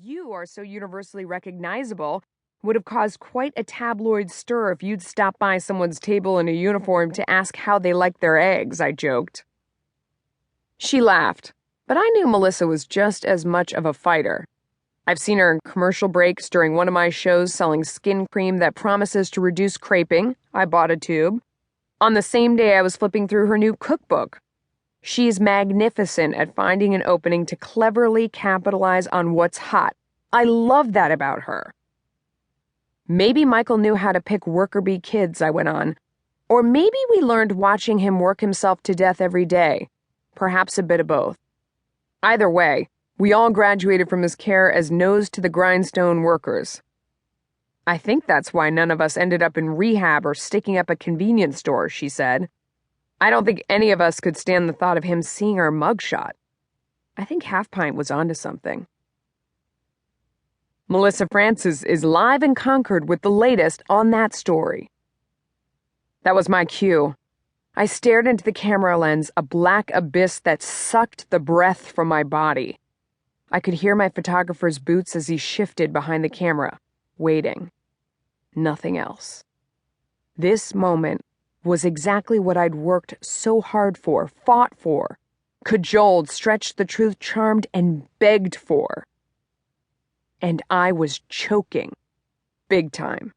You are so universally recognizable would have caused quite a tabloid stir if you'd stopped by someone's table in a uniform to ask how they liked their eggs, I joked. She laughed, but I knew Melissa was just as much of a fighter. I've seen her in commercial breaks during one of my shows selling skin cream that promises to reduce creping. I bought a tube. On the same day, I was flipping through her new cookbook. She's magnificent at finding an opening to cleverly capitalize on what's hot. I love that about her. Maybe Michael knew how to pick worker bee kids, I went on. Or maybe we learned watching him work himself to death every day. Perhaps a bit of both. Either way, we all graduated from his care as nose-to-the-grindstone workers. I think that's why none of us ended up in rehab or sticking up a convenience store, she said. I don't think any of us could stand the thought of him seeing our mugshot. I think Half Pint was onto something. Melissa Francis is live in Concord with the latest on that story. That was my cue. I stared into the camera lens, a black abyss that sucked the breath from my body. I could hear my photographer's boots as he shifted behind the camera, waiting. Nothing else. This moment was exactly what I'd worked so hard for, fought for, cajoled, stretched the truth, charmed, and begged for. And I was choking. Big time.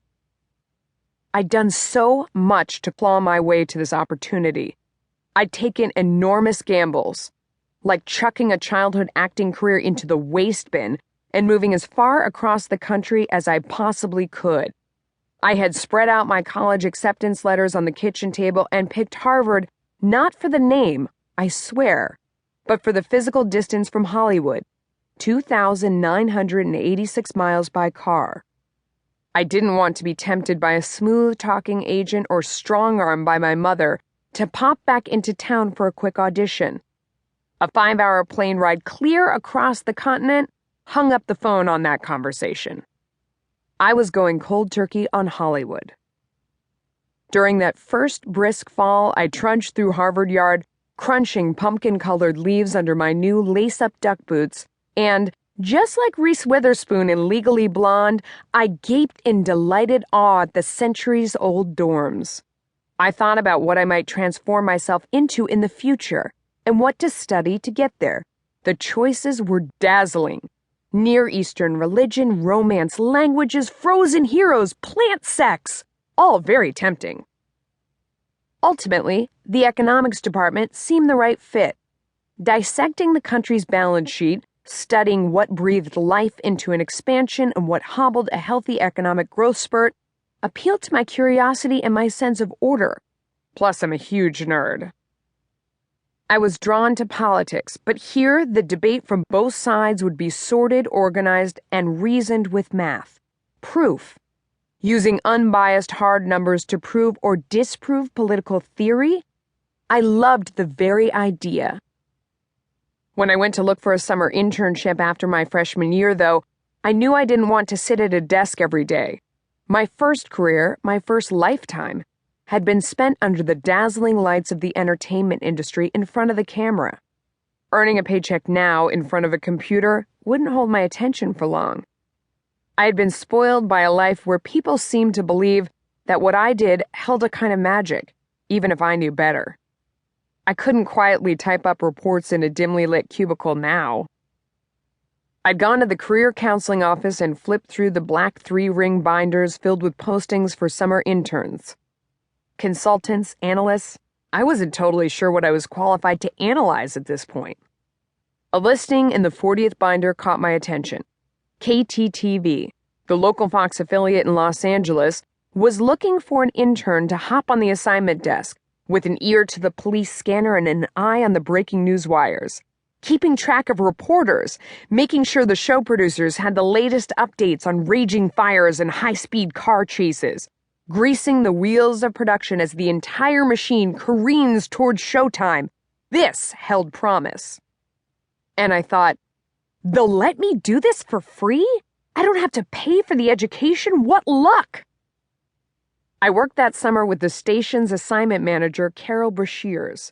I'd done so much to claw my way to this opportunity. I'd taken enormous gambles, like chucking a childhood acting career into the waste bin and moving as far across the country as I possibly could. I had spread out my college acceptance letters on the kitchen table and picked Harvard not for the name, I swear, but for the physical distance from Hollywood, 2,986 miles by car. I didn't want to be tempted by a smooth-talking agent or strong-armed by my mother to pop back into town for a quick audition. A 5-hour plane ride clear across the continent hung up the phone on that conversation. I was going cold turkey on Hollywood. During that first brisk fall, I trudged through Harvard Yard, crunching pumpkin-colored leaves under my new lace-up duck boots, and, just like Reese Witherspoon in Legally Blonde, I gaped in delighted awe at the centuries-old dorms. I thought about what I might transform myself into in the future, and what to study to get there. The choices were dazzling. Near Eastern religion, romance, languages, frozen heroes, plant sex, all very tempting. Ultimately, the economics department seemed the right fit. Dissecting the country's balance sheet, studying what breathed life into an expansion and what hobbled a healthy economic growth spurt, appealed to my curiosity and my sense of order. Plus, I'm a huge nerd. I was drawn to politics, but here the debate from both sides would be sorted, organized, and reasoned with math. Proof. Using unbiased hard numbers to prove or disprove political theory? I loved the very idea. When I went to look for a summer internship after my freshman year, though, I knew I didn't want to sit at a desk every day. My first career, my first lifetime, had been spent under the dazzling lights of the entertainment industry in front of the camera. Earning a paycheck now in front of a computer wouldn't hold my attention for long. I had been spoiled by a life where people seemed to believe that what I did held a kind of magic, even if I knew better. I couldn't quietly type up reports in a dimly lit cubicle now. I'd gone to the career counseling office and flipped through the black 3-ring binders filled with postings for summer interns. Consultants, analysts, I wasn't totally sure what I was qualified to analyze at this point. A listing in the 40th binder caught my attention. KTTV, the local Fox affiliate in Los Angeles, was looking for an intern to hop on the assignment desk with an ear to the police scanner and an eye on the breaking news wires, keeping track of reporters, making sure the show producers had the latest updates on raging fires and high-speed car chases, greasing the wheels of production as the entire machine careens towards showtime. This held promise. And I thought, they'll let me do this for free? I don't have to pay for the education? What luck! I worked that summer with the station's assignment manager, Carol Brashears.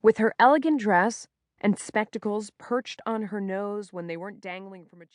With her elegant dress and spectacles perched on her nose when they weren't dangling from a chair.